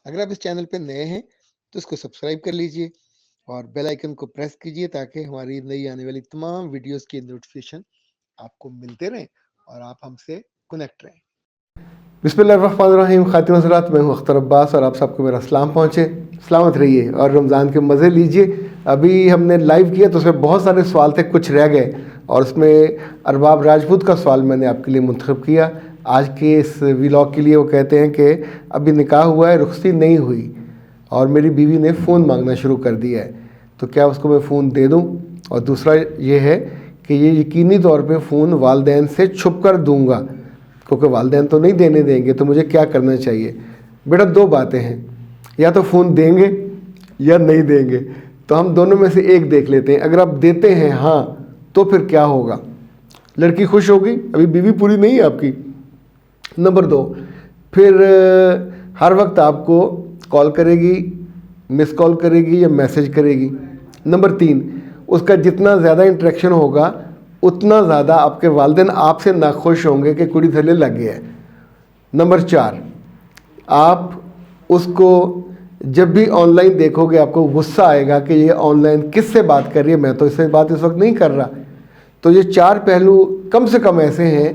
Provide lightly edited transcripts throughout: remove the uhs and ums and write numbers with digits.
اگر آپ اس چینل پہ نئے ہیں تو اس کو سبسکرائب کر لیجئے اور بیل آئیکن کو پریس کیجئے تاکہ ہماری نئی آنے والی تمام ویڈیوز کی نوٹیفیکیشن آپ کو ملتے رہیں اور آپ ہم سے کنیکٹ رہیں۔ بسم اللہ الرحمن الرحیم۔ خاتون حضرات، میں ہوں اختر عباس اور آپ سب کو میرا سلام پہنچے۔ سلامت رہیے اور رمضان کے مزے لیجئے۔ ابھی ہم نے لائیو کیا تو اس میں بہت سارے سوال تھے، کچھ رہ گئے، اور اس میں ارباب راجپوت کا سوال میں نے آپ کے لیے منتخب کیا آج کے اس ویلاگ کے لیے۔ وہ کہتے ہیں کہ ابھی نکاح ہوا ہے، رخصتی نہیں ہوئی اور میری بیوی نے فون مانگنا شروع کر دیا ہے، تو کیا اس کو میں فون دے دوں؟ اور دوسرا یہ ہے کہ یہ یقینی طور پہ فون والدین سے چھپ کر دوں گا کیونکہ والدین تو نہیں دینے دیں گے، تو مجھے کیا کرنا چاہیے؟ بیٹا دو باتیں ہیں، یا تو فون دیں گے یا نہیں دیں گے، تو ہم دونوں میں سے ایک دیکھ لیتے ہیں۔ اگر آپ دیتے ہیں ہاں تو پھر کیا ہوگا؟ لڑکی خوش ہوگی، ابھی بیوی پوری نہیں ہے آپ کی۔ نمبر دو، پھر ہر وقت آپ کو کال کرے گی، مس کال کرے گی یا میسج کرے گی۔ نمبر تین، اس کا جتنا زیادہ انٹریکشن ہوگا اتنا زیادہ آپ کے والدین آپ سے ناخوش ہوں گے کہ کڑی تھلے لگ گیا ہے۔ نمبر چار، آپ اس کو جب بھی آن لائن دیکھو گے آپ کو غصہ آئے گا کہ یہ آن لائن کس سے بات کر رہی ہے، میں تو اس سے بات اس وقت نہیں کر رہا۔ تو یہ چار پہلو کم سے کم ایسے ہیں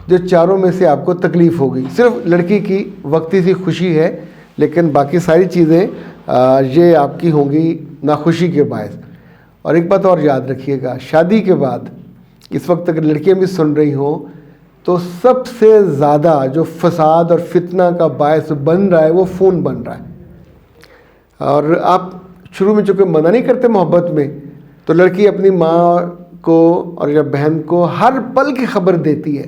جو چاروں میں سے آپ کو تکلیف ہوگی۔ صرف لڑکی کی وقتی سی خوشی ہے، لیکن باقی ساری چیزیں یہ آپ کی ہوں گی ناخوشی کے باعث۔ اور ایک بات اور یاد رکھیے گا، شادی کے بعد اس وقت اگر لڑکیاں بھی سن رہی ہوں تو سب سے زیادہ جو فساد اور فتنہ کا باعث بن رہا ہے وہ فون بن رہا ہے۔ اور آپ شروع میں چونکہ منع نہیں کرتے محبت میں، تو لڑکی اپنی ماں کو اور یا بہن کو ہر پل کی خبر دیتی ہے۔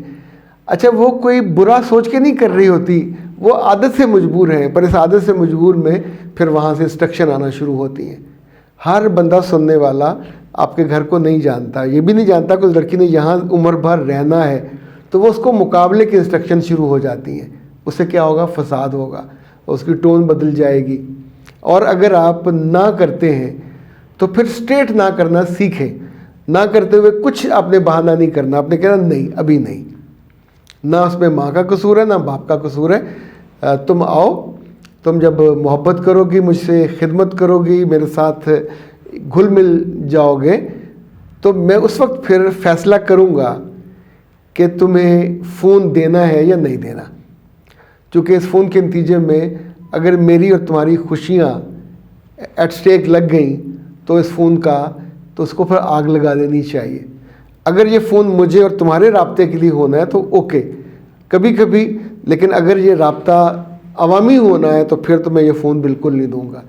اچھا، وہ کوئی برا سوچ کے نہیں کر رہی ہوتی، وہ عادت سے مجبور ہیں، پر اس عادت سے مجبور میں پھر وہاں سے انسٹرکشن آنا شروع ہوتی ہیں۔ ہر بندہ سننے والا آپ کے گھر کو نہیں جانتا، یہ بھی نہیں جانتا کہ اس لڑکی نے یہاں عمر بھر رہنا ہے، تو وہ اس کو مقابلے کی انسٹرکشن شروع ہو جاتی ہیں۔ اس سے کیا ہوگا؟ فساد ہوگا، اس کی ٹون بدل جائے گی۔ اور اگر آپ نہ کرتے ہیں تو پھر اسٹریٹ نہ کرنا سیکھیں۔ نہ کرتے ہوئے کچھ آپ نے بہانہ نہیں کرنا، آپ نے کہنا نہیں، ابھی نہیں۔ نہ اس میں ماں کا قصور ہے نہ باپ کا قصور ہے، تم آؤ، تم جب محبت کرو گی، مجھ سے خدمت کرو گی، میرے ساتھ گھل مل جاؤ گے، تو میں اس وقت پھر فیصلہ کروں گا کہ تمہیں فون دینا ہے یا نہیں دینا۔ چونکہ اس فون کے نتیجے میں اگر میری اور تمہاری خوشیاں ایٹ سٹیک لگ گئیں تو اس فون کا تو اس کو پھر آگ لگا دینی چاہیے۔ اگر یہ فون مجھے اور تمہارے رابطے کے لیے ہونا ہے تو اوکے، کبھی کبھی، لیکن اگر یہ رابطہ عوامی ہونا ہے تو پھر تو میں یہ فون بالکل نہیں دوں گا۔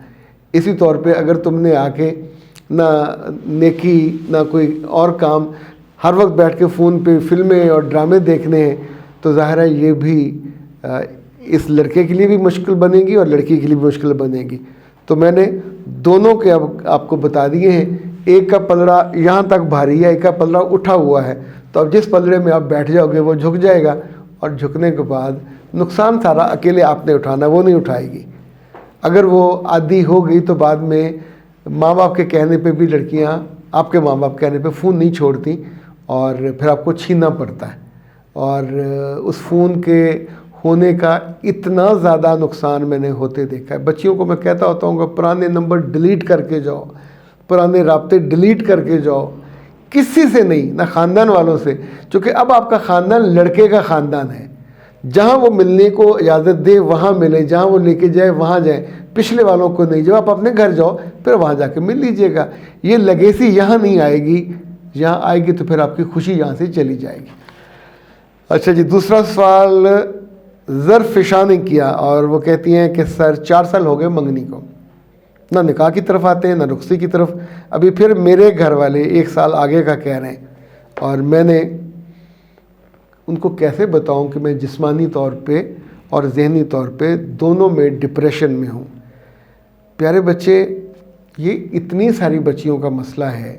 اسی طور پہ اگر تم نے آ کے نہ نیکی نہ کوئی اور کام، ہر وقت بیٹھ کے فون پہ فلمیں اور ڈرامے دیکھنے ہیں، تو ظاہر ہے یہ بھی اس لڑکے کے لیے بھی مشکل بنے گی اور لڑکی کے لیے بھی مشکل بنے گی۔ تو میں نے دونوں کے اب آپ کو بتا دیے ہیں، ایک کا پلڑا یہاں تک بھاری ہے، ایک کا پلڑا اٹھا ہوا ہے، تو اب جس پلڑے میں آپ بیٹھ جاؤ گے وہ جھک جائے گا، اور جھکنے کے بعد نقصان سارا اکیلے آپ نے اٹھانا، وہ نہیں اٹھائے گی۔ اگر وہ عادی ہو گئی تو بعد میں ماں باپ کے کہنے پہ بھی لڑکیاں آپ کے ماں باپ کے کہنے پہ فون نہیں چھوڑتی، اور پھر آپ کو چھیننا پڑتا ہے۔ اور اس فون کے ہونے کا اتنا زیادہ نقصان میں نے ہوتے دیکھا ہے۔ بچیوں کو میں کہتا ہوتا ہوں کہ پرانے نمبر ڈیلیٹ کر کے جاؤ، پرانے رابطے ڈیلیٹ کر کے جاؤ، کسی سے نہیں، نہ خاندان والوں سے، چونکہ اب آپ کا خاندان لڑکے کا خاندان ہے۔ جہاں وہ ملنے کو اجازت دے وہاں ملے، جہاں وہ لے کے جائے وہاں جائیں، پچھلے والوں کو نہیں۔ جب آپ اپنے گھر جاؤ پھر وہاں جا کے مل لیجئے گا۔ یہ لیگیسی یہاں نہیں آئے گی، یہاں آئے گی تو پھر آپ کی خوشی یہاں سے چلی جائے گی۔ اچھا جی، دوسرا سوال ظرف فشاں نے کیا، اور وہ کہتی ہیں کہ سر 4 سال ہو گئے منگنی کو، نہ نکاح کی طرف آتے ہیں نہ رخصتی کی طرف، ابھی پھر میرے گھر والے 1 سال آگے کا کہہ رہے ہیں، اور میں نے ان کو کیسے بتاؤں کہ میں جسمانی طور پہ اور ذہنی طور پہ دونوں میں ڈپریشن میں ہوں۔ پیارے بچے، یہ اتنی ساری بچیوں کا مسئلہ ہے،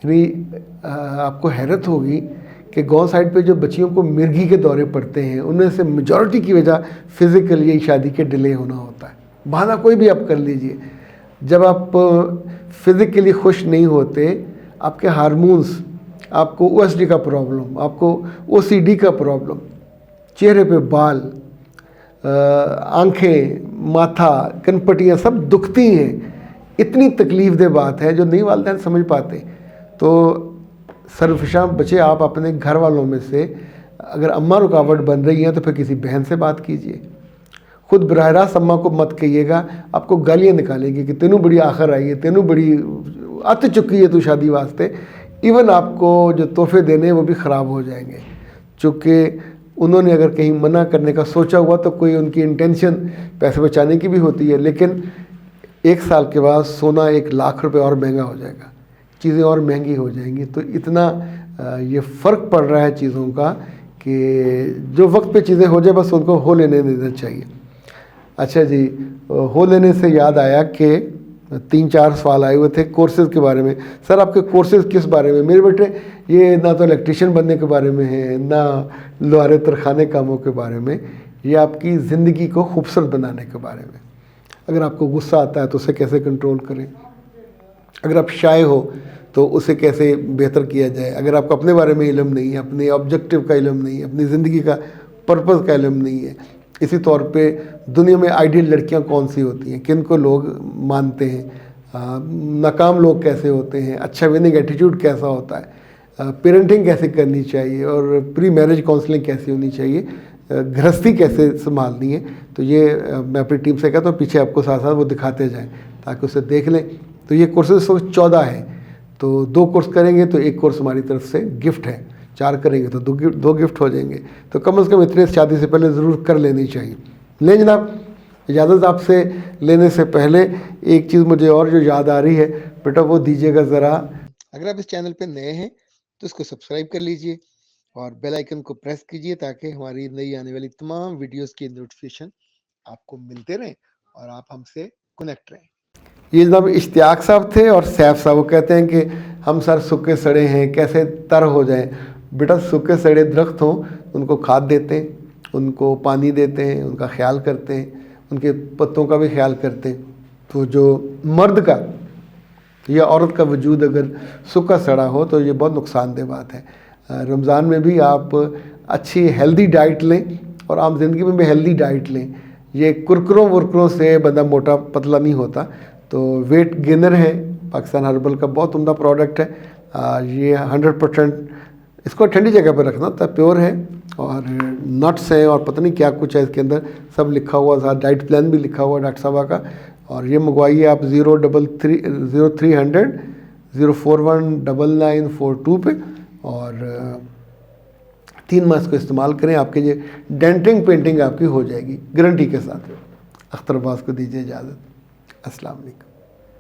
یعنی آپ کو حیرت ہوگی کہ گاؤں سائڈ پہ جو بچیوں کو مرگی کے دورے پڑتے ہیں ان میں سے میجورٹی کی وجہ فزیکل یہی شادی کے ڈیلے ہونا ہوتا ہے۔ بہانہ کوئی بھی آپ کر لیجئے، جب آپ فزیکلی خوش نہیں ہوتے، آپ کے ہارمونز، آپ کو او ایس ڈی کا پرابلم، آپ کو او سی ڈی کا پرابلم، چہرے پہ بال، آنکھیں، ماتھا، کنپٹیاں سب دکھتی ہیں. اتنی تکلیف دہ بات ہے جو نہیں والدین سمجھ پاتے. تو سرفشاں بچے آپ اپنے گھر والوں میں سے اگر اماں رکاوٹ بن رہی ہیں تو پھر کسی بہن سے بات کیجئے. خود براہ راست اماں کو مت کہیے گا، آپ کو گالیاں نکالے گی کہ تینوں بڑی آخر آئی ہے، تینوں بڑی آت چکی ہے تو شادی واسطے. ایون آپ کو جو تحفے دینے وہ بھی خراب ہو جائیں گے، چونکہ انہوں نے اگر کہیں منع کرنے کا سوچا ہوا تو کوئی ان کی انٹینشن پیسے بچانے کی بھی ہوتی ہے. لیکن 1 سال کے بعد سونا 1,00,000 روپے اور مہنگا ہو جائے گا، چیزیں اور مہنگی ہو جائیں گی. تو اتنا یہ فرق پڑ رہا ہے چیزوں کا کہ جو وقت پہ چیزیں ہو جائے بس ان کو ہو لینے دینا چاہیے. اچھا جی، ہو لینے سے یاد آیا کہ 3-4 سوال آئے ہوئے تھے کورسز کے بارے میں. سر آپ کے کورسز کس بارے میں؟ میرے بیٹے یہ نہ تو الیکٹریشین بننے کے بارے میں ہے، نہ لوہارے ترخانے کاموں کے بارے میں، یہ آپ کی زندگی کو خوبصورت بنانے کے بارے میں. اگر آپ کو غصہ آتا ہے تو اسے کیسے کنٹرول کریں، اگر آپ شائع ہو تو اسے کیسے بہتر کیا جائے، اگر آپ کو اپنے بارے میں علم نہیں ہے، اپنے آبجیکٹیو کا علم نہیں ہے، اپنی زندگی کا پرپز کا علم نہیں ہے. اسی طور پہ دنیا میں آئیڈیل لڑکیاں کون سی ہوتی ہیں، کن کو لوگ مانتے ہیں، ناکام لوگ کیسے ہوتے ہیں، اچھا وننگ ایٹیٹیوڈ کیسا ہوتا ہے، پیرنٹنگ کیسے کرنی چاہیے، اور پری میرج کاؤنسلنگ کیسی ہونی چاہیے، گھرستی کیسے سنبھالنی ہے. تو یہ میں اپنی ٹیم سے کہتا ہوں پیچھے آپ کو ساتھ ساتھ وہ دکھاتے جائیں تاکہ اسے دیکھ لیں. تو یہ کورسز اس وقت 14 ہیں. تو 2 کورس کریں گے تو 1 کورس ہماری طرف سے گفٹ ہے، 4 کریں گے تو 2 گفٹ ہو جائیں گے. تو کم از کم اتنے شادی سے پہلے ضرور کر لینی چاہیے. لیں جناب، اجازت آپ سے لینے سے پہلے ایک چیز مجھے اور جو یاد آ رہی ہے بیٹا وہ دیجیے گا ذرا. اگر آپ اس چینل پہ نئے ہیں تو اس کو سبسکرائب کر لیجئے اور بیل آئیکن کو پریس کیجئے تاکہ ہماری نئی آنے والی تمام ویڈیوز کی نوٹیفیکیشن آپ کو ملتے رہیں اور آپ ہم سے کنیکٹ رہیں. یہ جناب اشتیاق صاحب تھے اور سیف صاحب. وہ کہتے ہیں کہ ہم سر سکے سڑے ہیں، کیسے تر ہو جائیں. بیٹا سکے سڑے درخت ہوں ان کو کھاد دیتے ہیں، ان کو پانی دیتے ہیں، ان کا خیال کرتے ہیں، ان کے پتوں کا بھی خیال کرتے ہیں. تو جو مرد کا یا عورت کا وجود اگر سکا سڑا ہو تو یہ بہت نقصان دہ بات ہے. رمضان میں بھی آپ اچھی ہیلدی ڈائٹ لیں اور عام زندگی میں بھی ہیلدی ڈائٹ لیں. یہ کرکروں ورکروں سے بندہ موٹا پتلا نہیں ہوتا. تو ویٹ گینر ہے، پاکستان ہربل کا بہت عمدہ پروڈکٹ ہے. یہ 100% اس کو ٹھنڈی جگہ پہ رکھنا ہوتا ہے، پیور ہے، اور نٹس ہیں اور پتہ نہیں کیا کچھ ہے اس کے اندر، سب لکھا ہوا تھا، ڈائٹ پلان بھی لکھا ہوا ڈاکٹر صاحبہ کا. اور یہ منگوائیے آپ 0300 0419942 پہ، اور 3 ماہ اس کو استعمال کریں. آپ کے یہ ڈینٹنگ پینٹنگ آپ کی ہو جائے گی گارنٹی کے ساتھ. اختر عباس کو دیجیے اجازت. السلام علیکم.